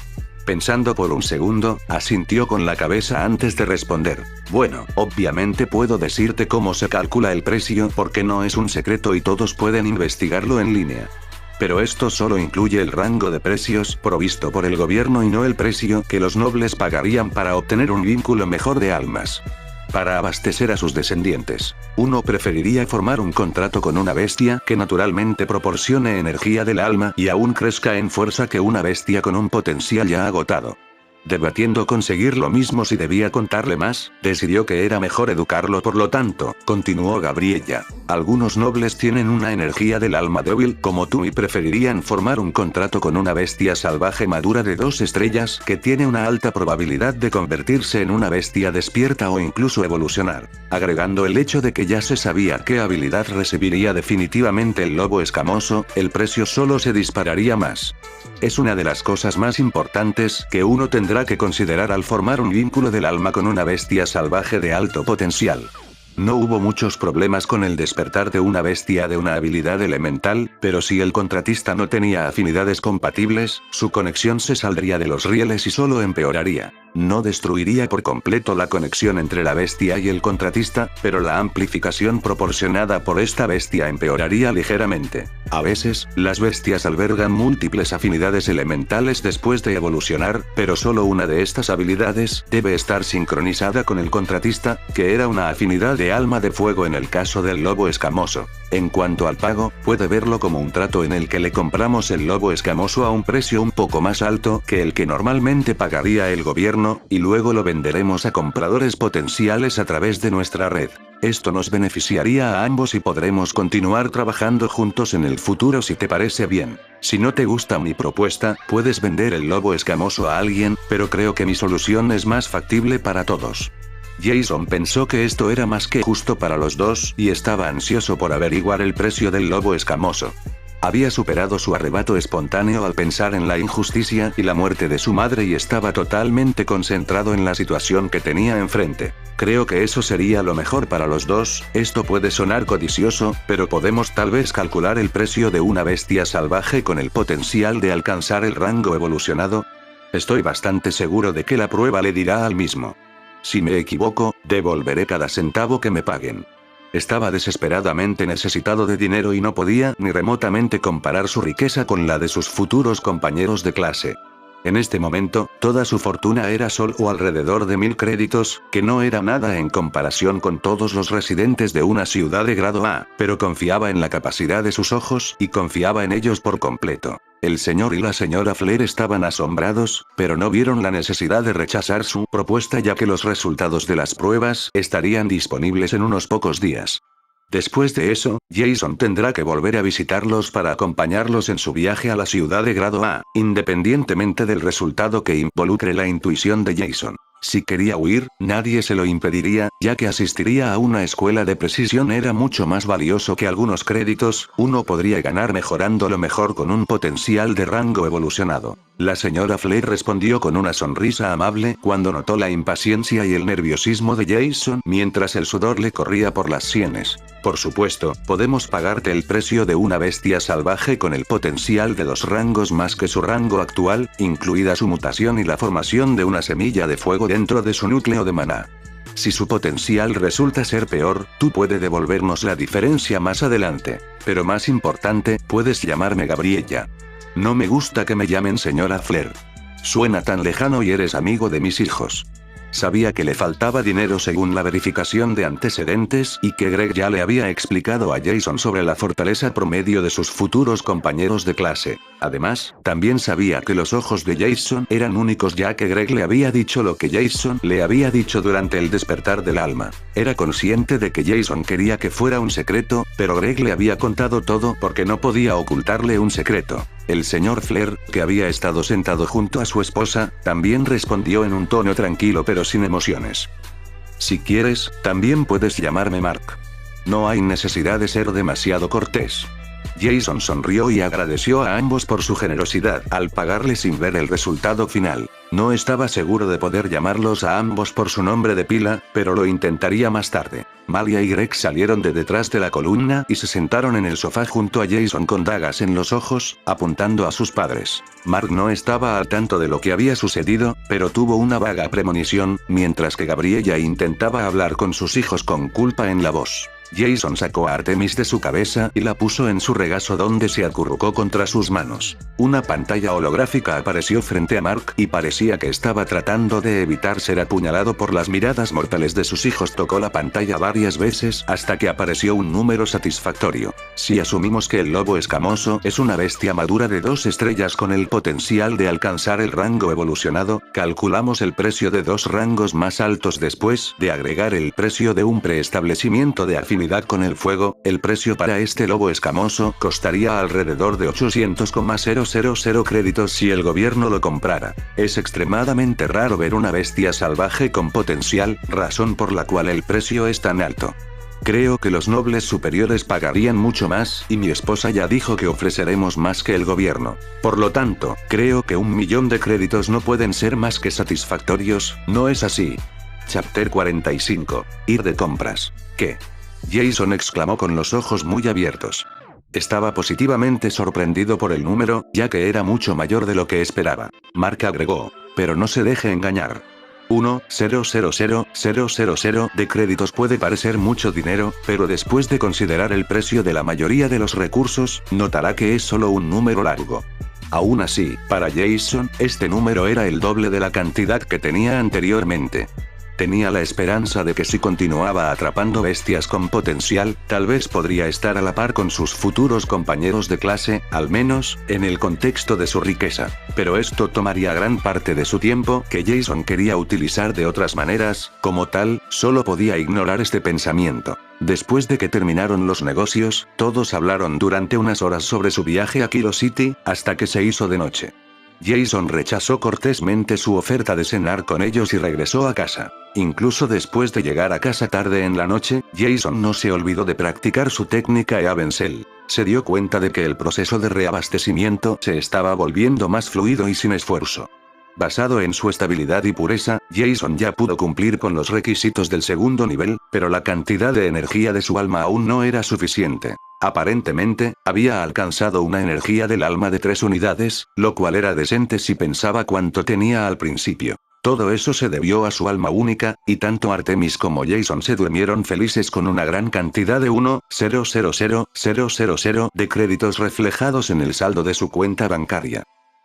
Pensando por un segundo, asintió con la cabeza antes de responder. Bueno, obviamente puedo decirte cómo se calcula el precio porque no es un secreto y todos pueden investigarlo en línea. Pero esto solo incluye el rango de precios provisto por el gobierno y no el precio que los nobles pagarían para obtener un vínculo mejor de almas. Para abastecer a sus descendientes, uno preferiría formar un contrato con una bestia que naturalmente proporcione energía del alma y aún crezca en fuerza que una bestia con un potencial ya agotado. Debatiendo conseguir lo mismo si debía contarle más, decidió que era mejor educarlo. Por lo tanto, continuó Gabriella, algunos nobles tienen una energía del alma débil como tú y preferirían formar un contrato con una bestia salvaje madura de 2 estrellas que tiene una alta probabilidad de convertirse en una bestia despierta o incluso evolucionar. Agregando el hecho de que ya se sabía qué habilidad recibiría definitivamente el lobo escamoso, el precio solo se dispararía más. Es una de las cosas más importantes que uno tendrá que considerar al formar un vínculo del alma con una bestia salvaje de alto potencial. No hubo muchos problemas con el despertar de una bestia de una habilidad elemental, pero si el contratista no tenía afinidades compatibles, su conexión se saldría de los rieles y solo empeoraría. No destruiría por completo la conexión entre la bestia y el contratista, pero la amplificación proporcionada por esta bestia empeoraría ligeramente. A veces, las bestias albergan múltiples afinidades elementales después de evolucionar, pero solo una de estas habilidades debe estar sincronizada con el contratista, que era una afinidad de alma de fuego en el caso del lobo escamoso. En cuanto al pago, puede verlo como un trato en el que le compramos el lobo escamoso a un precio un poco más alto que el que normalmente pagaría el gobierno, y luego lo venderemos a compradores potenciales a través de nuestra red. Esto nos beneficiaría a ambos y podremos continuar trabajando juntos en el futuro si te parece bien. Si no te gusta mi propuesta, puedes vender el lobo escamoso a alguien, pero creo que mi solución es más factible para todos. Jason pensó que esto era más que justo para los dos y estaba ansioso por averiguar el precio del lobo escamoso. Había superado su arrebato espontáneo al pensar en la injusticia y la muerte de su madre y estaba totalmente concentrado en la situación que tenía enfrente. Creo que eso sería lo mejor para los dos. Esto puede sonar codicioso, pero podemos tal vez calcular el precio de una bestia salvaje con el potencial de alcanzar el rango evolucionado. Estoy bastante seguro de que la prueba le dirá al mismo. Si me equivoco, devolveré cada centavo que me paguen. Estaba desesperadamente necesitado de dinero y no podía ni remotamente comparar su riqueza con la de sus futuros compañeros de clase. En este momento, toda su fortuna era solo alrededor de 1000 créditos, que no era nada en comparación con todos los residentes de una ciudad de grado A, pero confiaba en la capacidad de sus ojos y confiaba en ellos por completo. El señor y la señora Flair estaban asombrados, pero no vieron la necesidad de rechazar su propuesta ya que los resultados de las pruebas estarían disponibles en unos pocos días. Después de eso, Jason tendrá que volver a visitarlos para acompañarlos en su viaje a la ciudad de grado A, independientemente del resultado que involucre la intuición de Jason. Si quería huir, nadie se lo impediría, ya que asistiría a una escuela de precisión era mucho más valioso que algunos créditos, uno podría ganar mejorándolo mejor con un potencial de rango evolucionado. La señora Flair respondió con una sonrisa amable cuando notó la impaciencia y el nerviosismo de Jason mientras el sudor le corría por las sienes. Por supuesto, podemos pagarte el precio de una bestia salvaje con el potencial de 2 rangos más que su rango actual, incluida su mutación y la formación de una semilla de fuego dentro de su núcleo de maná. Si su potencial resulta ser peor, tú puedes devolvernos la diferencia más adelante. Pero más importante, puedes llamarme Gabriella. No me gusta que me llamen señora Flair. Suena tan lejano y eres amigo de mis hijos. Sabía que le faltaba dinero según la verificación de antecedentes y que Greg ya le había explicado a Jason sobre la fortaleza promedio de sus futuros compañeros de clase. Además, también sabía que los ojos de Jason eran únicos ya que Greg le había dicho lo que Jason le había dicho durante el despertar del alma. Era consciente de que Jason quería que fuera un secreto, pero Greg le había contado todo porque no podía ocultarle un secreto. El señor Flair, que había estado sentado junto a su esposa, también respondió en un tono tranquilo pero sin emociones. Si quieres, también puedes llamarme Mark. No hay necesidad de ser demasiado cortés. Jason sonrió y agradeció a ambos por su generosidad al pagarle sin ver el resultado final. No estaba seguro de poder llamarlos a ambos por su nombre de pila, pero lo intentaría más tarde. Malia y Greg salieron de detrás de la columna y se sentaron en el sofá junto a Jason con dagas en los ojos, apuntando a sus padres. Mark no estaba al tanto de lo que había sucedido, pero tuvo una vaga premonición, mientras que Gabriella intentaba hablar con sus hijos con culpa en la voz. Jason sacó a Artemis de su cabeza y la puso en su regazo donde se acurrucó contra sus manos. Una pantalla holográfica apareció frente a Mark y parecía que estaba tratando de evitar ser apuñalado por las miradas mortales de sus hijos. Tocó la pantalla varias veces hasta que apareció un número satisfactorio. Si asumimos que el lobo escamoso es una bestia madura de 2 estrellas con el potencial de alcanzar el rango evolucionado, calculamos el precio de 2 rangos más altos después de agregar el precio de un preestablecimiento de afinidad con el fuego. El precio para este lobo escamoso costaría alrededor de 800,000 créditos si el gobierno lo comprara. Es extremadamente raro ver una bestia salvaje con potencial, razón por la cual el precio es tan alto. Creo que los nobles superiores pagarían mucho más y mi esposa ya dijo que ofreceremos más que el gobierno. Por lo tanto, creo que 1 millón de créditos no pueden ser más que satisfactorios, ¿no es así? Chapter 45. Ir de compras. ¿Qué? Jason exclamó con los ojos muy abiertos. Estaba positivamente sorprendido por el número, ya que era mucho mayor de lo que esperaba. Mark agregó, pero no se deje engañar. 1,000,000 de créditos puede parecer mucho dinero, pero después de considerar el precio de la mayoría de los recursos, notará que es solo un número largo. Aún así, para Jason, este número era el doble de la cantidad que tenía anteriormente. Tenía la esperanza de que si continuaba atrapando bestias con potencial, tal vez podría estar a la par con sus futuros compañeros de clase, al menos, en el contexto de su riqueza. Pero esto tomaría gran parte de su tiempo, que Jason quería utilizar de otras maneras, como tal, solo podía ignorar este pensamiento. Después de que terminaron los negocios, todos hablaron durante unas horas sobre su viaje a Kilo City, hasta que se hizo de noche. Jason rechazó cortésmente su oferta de cenar con ellos y regresó a casa. Incluso después de llegar a casa tarde en la noche, Jason no se olvidó de practicar su técnica Eavencel. Se dio cuenta de que el proceso de reabastecimiento se estaba volviendo más fluido y sin esfuerzo. Basado en su estabilidad y pureza, Jason ya pudo cumplir con los requisitos del segundo nivel, pero la cantidad de energía de su alma aún no era suficiente. Aparentemente, había alcanzado una energía del alma de 3 unidades, lo cual era decente si pensaba cuánto tenía al principio. Todo eso se debió a su alma única, y tanto Artemis como Jason se durmieron felices con una gran cantidad de 1,000,000 de créditos reflejados en el saldo de su cuenta bancaria.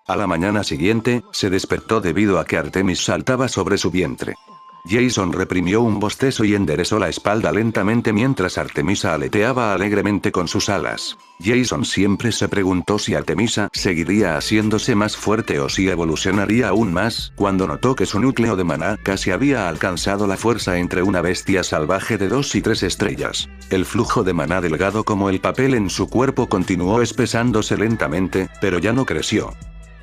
A la mañana siguiente, se despertó debido a que Artemis saltaba sobre su vientre. Jason reprimió un bostezo y enderezó la espalda lentamente mientras Artemisa aleteaba alegremente con sus alas. Jason siempre se preguntó si Artemisa seguiría haciéndose más fuerte o si evolucionaría aún más, cuando notó que su núcleo de maná casi había alcanzado la fuerza entre una bestia salvaje de 2 y 3 estrellas. El flujo de maná delgado como el papel en su cuerpo continuó espesándose lentamente, pero ya no creció.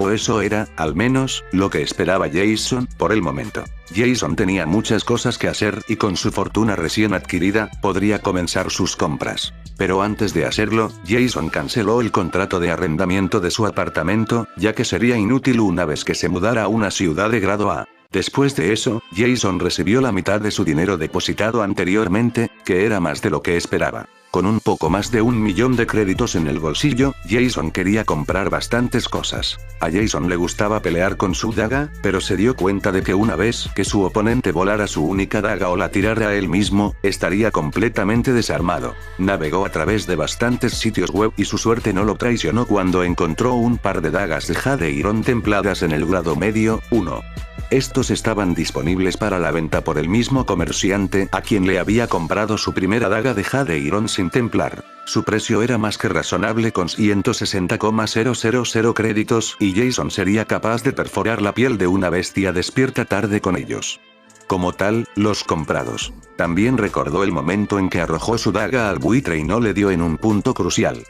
O eso era, al menos, lo que esperaba Jason, por el momento. Jason tenía muchas cosas que hacer y con su fortuna recién adquirida, podría comenzar sus compras. Pero antes de hacerlo, Jason canceló el contrato de arrendamiento de su apartamento, ya que sería inútil una vez que se mudara a una ciudad de grado A. Después de eso, Jason recibió la mitad de su dinero depositado anteriormente, que era más de lo que esperaba. Con un poco más de 1.000.000 de créditos en el bolsillo, Jason quería comprar bastantes cosas. A Jason le gustaba pelear con su daga, pero se dio cuenta de que una vez que su oponente volara su única daga o la tirara a él mismo, estaría completamente desarmado. Navegó a través de bastantes sitios web y su suerte no lo traicionó cuando encontró un par de dagas de Jade Iron templadas en el grado medio 1. Estos estaban disponibles para la venta por el mismo comerciante a quien le había comprado su primera daga de Jade Iron sin templar. Su precio era más que razonable con 160,000 créditos y Jason sería capaz de perforar la piel de una bestia despierta tarde con ellos. Como tal, los comprados. También recordó el momento en que arrojó su daga al buitre y no le dio en un punto crucial.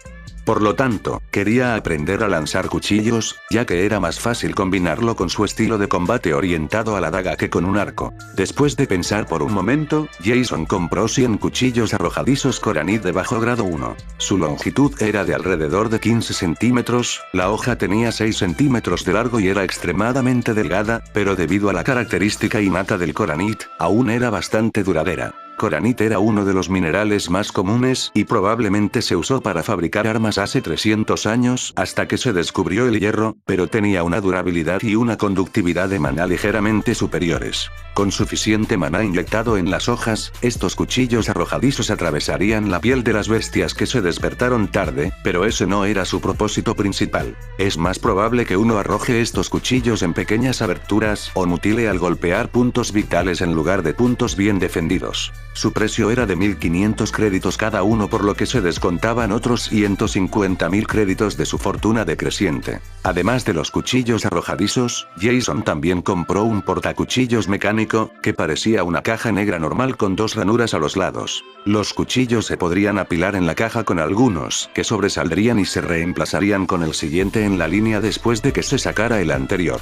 Por lo tanto, quería aprender a lanzar cuchillos, ya que era más fácil combinarlo con su estilo de combate orientado a la daga que con un arco. Después de pensar por un momento, Jason compró 100 cuchillos arrojadizos Koranit de bajo grado 1. Su longitud era de alrededor de 15 centímetros, la hoja tenía 6 centímetros de largo y era extremadamente delgada, pero debido a la característica innata del Koranit, aún era bastante duradera. Koranit era uno de los minerales más comunes y probablemente se usó para fabricar armas hace 300 años hasta que se descubrió el hierro, pero tenía una durabilidad y una conductividad de maná ligeramente superiores. Con suficiente maná inyectado en las hojas, estos cuchillos arrojadizos atravesarían la piel de las bestias que se despertaron tarde, pero ese no era su propósito principal. Es más probable que uno arroje estos cuchillos en pequeñas aberturas o mutile al golpear puntos vitales en lugar de puntos bien defendidos. Su precio era de 1.500 créditos cada uno, por lo que se descontaban otros 150.000 créditos de su fortuna decreciente. Además de los cuchillos arrojadizos, Jason también compró un portacuchillos mecánico, que parecía una caja negra normal con 2 ranuras a los lados. Los cuchillos se podrían apilar en la caja con algunos que sobresaldrían y se reemplazarían con el siguiente en la línea después de que se sacara el anterior.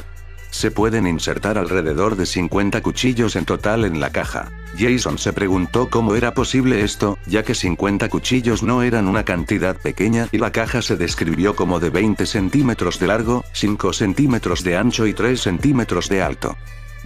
Se pueden insertar alrededor de 50 cuchillos en total en la caja. Jason se preguntó cómo era posible esto, ya que 50 cuchillos no eran una cantidad pequeña y la caja se describió como de 20 centímetros de largo, 5 centímetros de ancho y 3 centímetros de alto.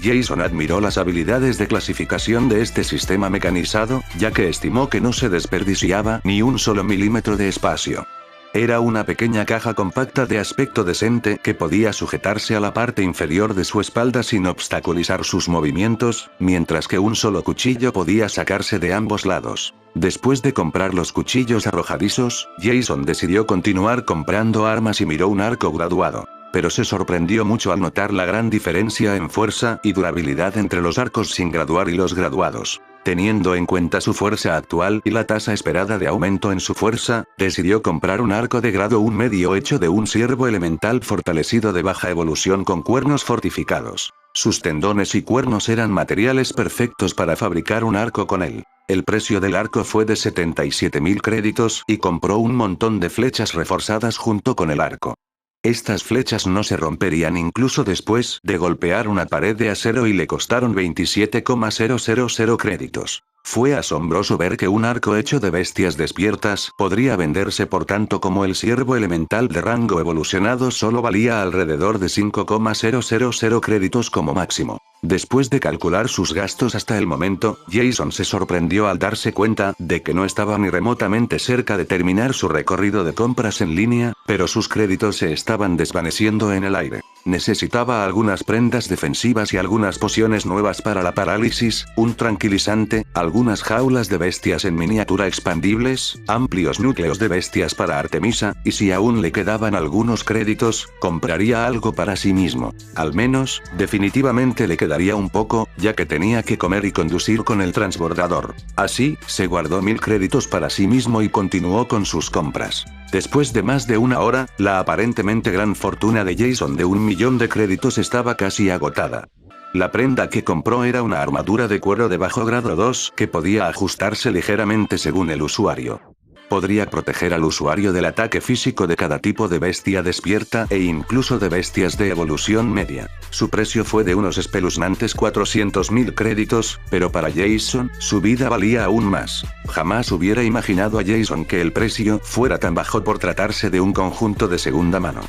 Jason admiró las habilidades de clasificación de este sistema mecanizado, ya que estimó que no se desperdiciaba ni un solo milímetro de espacio. Era una pequeña caja compacta de aspecto decente que podía sujetarse a la parte inferior de su espalda sin obstaculizar sus movimientos, mientras que un solo cuchillo podía sacarse de ambos lados. Después de comprar los cuchillos arrojadizos, Jason decidió continuar comprando armas y miró un arco graduado. Pero se sorprendió mucho al notar la gran diferencia en fuerza y durabilidad entre los arcos sin graduar y los graduados. Teniendo en cuenta su fuerza actual y la tasa esperada de aumento en su fuerza, decidió comprar un arco de grado 1 medio hecho de un ciervo elemental fortalecido de baja evolución con cuernos fortificados. Sus tendones y cuernos eran materiales perfectos para fabricar un arco con él. El precio del arco fue de 77.000 créditos y compró un montón de flechas reforzadas junto con el arco. Estas flechas no se romperían incluso después de golpear una pared de acero y le costaron 27,000 créditos. Fue asombroso ver que un arco hecho de bestias despiertas podría venderse por tanto como el ciervo elemental de rango evolucionado solo valía alrededor de 5,000 créditos como máximo. Después de calcular sus gastos hasta el momento, Jason se sorprendió al darse cuenta de que no estaba ni remotamente cerca de terminar su recorrido de compras en línea, pero sus créditos se estaban desvaneciendo en el aire. Necesitaba algunas prendas defensivas y algunas pociones nuevas para la parálisis, un tranquilizante, algunas jaulas de bestias en miniatura expandibles, amplios núcleos de bestias para Artemisa, y si aún le quedaban algunos créditos, compraría algo para sí mismo. Al menos, definitivamente le quedaría un poco, ya que tenía que comer y conducir con el transbordador. Así, se guardó 1000 créditos para sí mismo y continuó con sus compras. Después de más de una hora, la aparentemente gran fortuna de Jason de 1.000.000 de créditos estaba casi agotada. La prenda que compró era una armadura de cuero de bajo grado 2 que podía ajustarse ligeramente según el usuario. Podría proteger al usuario del ataque físico de cada tipo de bestia despierta e incluso de bestias de evolución media. Su precio fue de unos espeluznantes 400.000 créditos, pero para Jason, su vida valía aún más. Jamás hubiera imaginado a Jason que el precio fuera tan bajo por tratarse de un conjunto de segunda mano.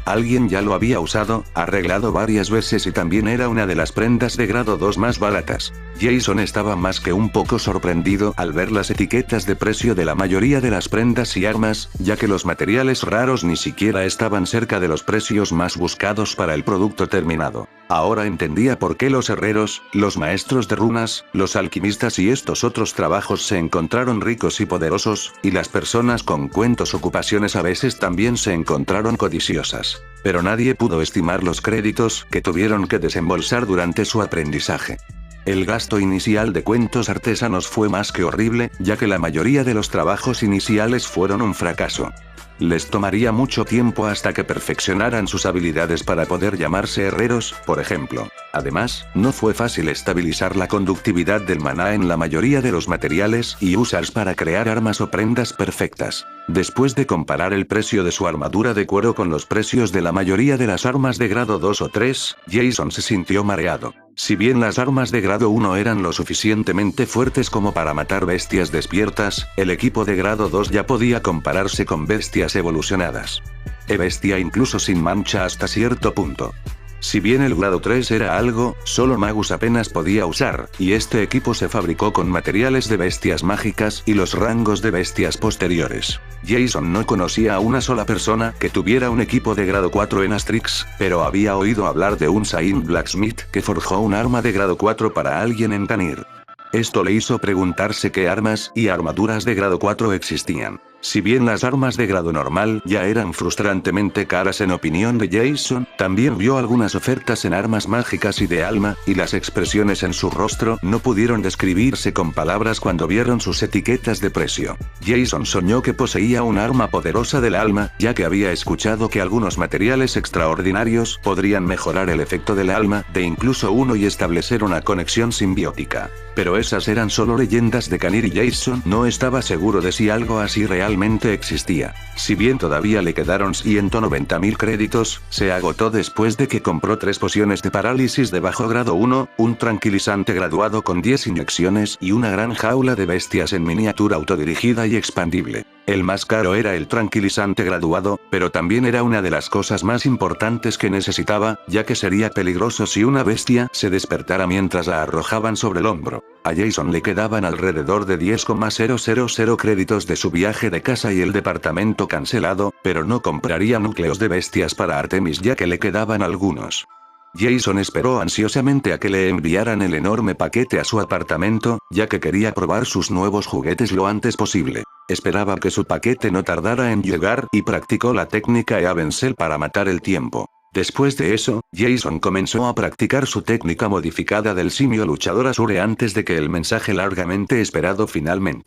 Alguien ya lo había usado, arreglado varias veces y también era una de las prendas de grado 2 más baratas. Jason estaba más que un poco sorprendido al ver las etiquetas de precio de la mayoría de las prendas y armas, ya que los materiales raros ni siquiera estaban cerca de los precios más buscados para el producto terminado. Ahora entendía por qué los herreros, los maestros de runas, los alquimistas y estos otros trabajos se encontraron ricos y poderosos, y las personas con cuentos ocupaciones a veces también se encontraron codiciosas. Pero nadie pudo estimar los créditos que tuvieron que desembolsar durante su aprendizaje. El gasto inicial de cuentos artesanos fue más que horrible, ya que la mayoría de los trabajos iniciales fueron un fracaso. Les tomaría mucho tiempo hasta que perfeccionaran sus habilidades para poder llamarse herreros, por ejemplo. Además, no fue fácil estabilizar la conductividad del maná en la mayoría de los materiales y usars para crear armas o prendas perfectas. Después de comparar el precio de su armadura de cuero con los precios de la mayoría de las armas de grado 2 o 3, Jason se sintió mareado. Si bien las armas de grado 1 eran lo suficientemente fuertes como para matar bestias despiertas, el equipo de grado 2 ya podía compararse con bestias evolucionadas. Bestia incluso sin mancha hasta cierto punto. Si bien el grado 3 era algo, solo Magus apenas podía usar, y este equipo se fabricó con materiales de bestias mágicas y los rangos de bestias posteriores. Jason no conocía a una sola persona que tuviera un equipo de grado 4 en Astrix, pero había oído hablar de un Saint Blacksmith que forjó un arma de grado 4 para alguien en Tanir. Esto le hizo preguntarse qué armas y armaduras de grado 4 existían. Si bien las armas de grado normal ya eran frustrantemente caras en opinión de Jason, también vio algunas ofertas en armas mágicas y de alma, y las expresiones en su rostro no pudieron describirse con palabras cuando vieron sus etiquetas de precio. Jason soñó que poseía un arma poderosa del alma, ya que había escuchado que algunos materiales extraordinarios podrían mejorar el efecto del alma de incluso uno y establecer una conexión simbiótica. Pero esas eran solo leyendas de Canir y Jason no estaba seguro de si algo así realmente existía. Si bien todavía le quedaron 190.000 créditos, se agotó después de que compró 3 pociones de parálisis de bajo grado 1, un tranquilizante graduado con 10 inyecciones y una gran jaula de bestias en miniatura autodirigida y expandible. El más caro era el tranquilizante graduado, pero también era una de las cosas más importantes que necesitaba, ya que sería peligroso si una bestia se despertara mientras la arrojaban sobre el hombro. A Jason le quedaban alrededor de 10,000 créditos de su viaje de casa y el departamento cancelado, pero no compraría núcleos de bestias para Artemis ya que le quedaban algunos. Jason esperó ansiosamente a que le enviaran el enorme paquete a su apartamento, ya que quería probar sus nuevos juguetes lo antes posible. Esperaba que su paquete no tardara en llegar y practicó la técnica Eavencel para matar el tiempo. Después de eso, Jason comenzó a practicar su técnica modificada del simio luchador Azure antes de que el mensaje largamente esperado finalmente